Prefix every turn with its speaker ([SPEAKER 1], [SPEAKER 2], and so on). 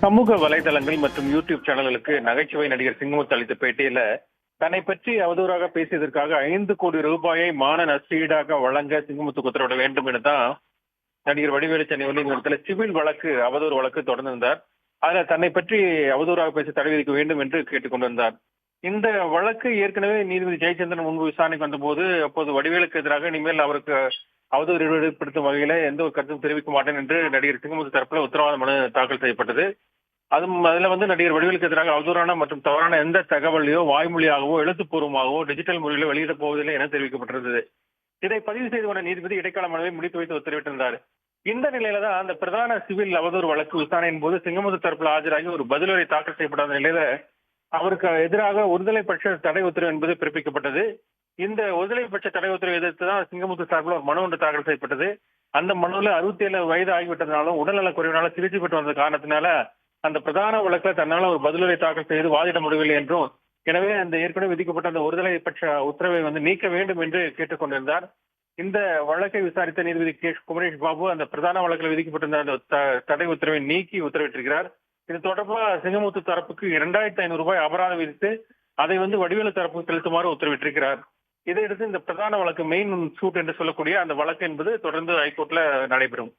[SPEAKER 1] சமூக வலைதளங்கள் மற்றும் யூடியூப் சேனல்களுக்கு நகைச்சுவை நடிகர் சிங்கமுத்து அளித்த பேட்டியில தன்னை பற்றி அவதூறாக பேசியதற்காக 5 கோடி ரூபாயை மான நஷ்டஈடாக வழங்க சிங்கமுத்துக்கு உத்தரவிட வேண்டும் எனதான் நடிகர் வடிவேலு சென்னை உயர்நீதிமன்றத்தில் சிவில் வழக்கு அவதூறு வழக்கு தொடர்ந்திருந்தார். அதுல தன்னை பற்றி அவதூறாக பேச தடை விதிக்க வேண்டும் என்று கேட்டுக் கொண்டிருந்தார். இந்த வழக்கு ஏற்கனவே நீதிபதி ஜெயச்சந்திரன் முன்பு விசாரணைக்கு வந்தபோது அப்போது வடிவேலுக்கு எதிராக இனிமேல் அவருக்கு அவதூறு ஏற்படுத்தும் வகையில எந்த ஒரு கருத்தும் தெரிவிக்க மாட்டேன் என்று நடிகர் சிங்கமுத்து தரப்புல உத்தரவாத மனு தாக்கல் செய்யப்பட்டது. அதுல நடிகர் வடிவேலுக்கு எதிராக அவதூறான மற்றும் தவறான எந்த தகவலையோ வாய்மொழியாகவோ எழுத்துப்பூர்வமாகவோ டிஜிட்டல் முறையிலோ வெளியிடப் போவதில்லை என தெரிவிக்கப்பட்டிருந்தது. இதை பதிவு செய்து கொண்ட நீதிபதி இடைக்கால மனுவை முடித்து வைத்து உத்தரவிட்டிருந்தார். இந்த நிலையில தான் அந்த பிரதான சிவில் அவதூறு வழக்கு விசாரணையின் போது சிங்கமுத்து தரப்புல ஆஜராகி ஒரு பதிலுரை தாக்கல் செய்யப்படாத நிலையில அவருக்கு எதிராக ஒருதலை பட்ச தடை உத்தரவு என்பது பிறப்பிக்கப்பட்டது. இந்த ஒருதலை பட்ச தடை உத்தரவை எதிர்த்து தான் சிங்கமுத்து சார்பில் ஒரு மனு ஒன்று தாக்கல் செய்யப்பட்டது. அந்த மனுவில் 67 வயது ஆகிவிட்டதுனாலும் உடல்நல குறைவினால சிகிச்சை பெற்று வந்த காரணத்தினால அந்த பிரதான வழக்கில் தன்னால ஒரு பதிலுரை தாக்கல் செய்து வாதிட முடியவில்லை என்றும், எனவே அந்த ஏற்கனவே விதிக்கப்பட்ட அந்த ஒருதலை பட்ச உத்தரவை நீக்க வேண்டும் என்று கேட்டுக் கொண்டிருந்தார். இந்த வழக்கை விசாரித்த நீதிபதி குமரேஷ் பாபு அந்த பிரதான வழக்கில் விதிக்கப்பட்டிருந்த அந்த தடை உத்தரவை நீக்கி உத்தரவிட்டிருக்கிறார். இது தொடர்பாக சிங்கமுத்து தரப்புக்கு 2500 ரூபாய் அபராதம் விதித்து அதை வடிவேலு தரப்பு செலுத்துமாறு உத்தரவிட்டிருக்கிறார். இதையடுத்து இந்த பிரதான வழக்கு மெயின் சூட் என்று சொல்லக்கூடிய அந்த வழக்கு என்பது தொடர்ந்து ஹைகோர்ட்ல நடைபெறும்.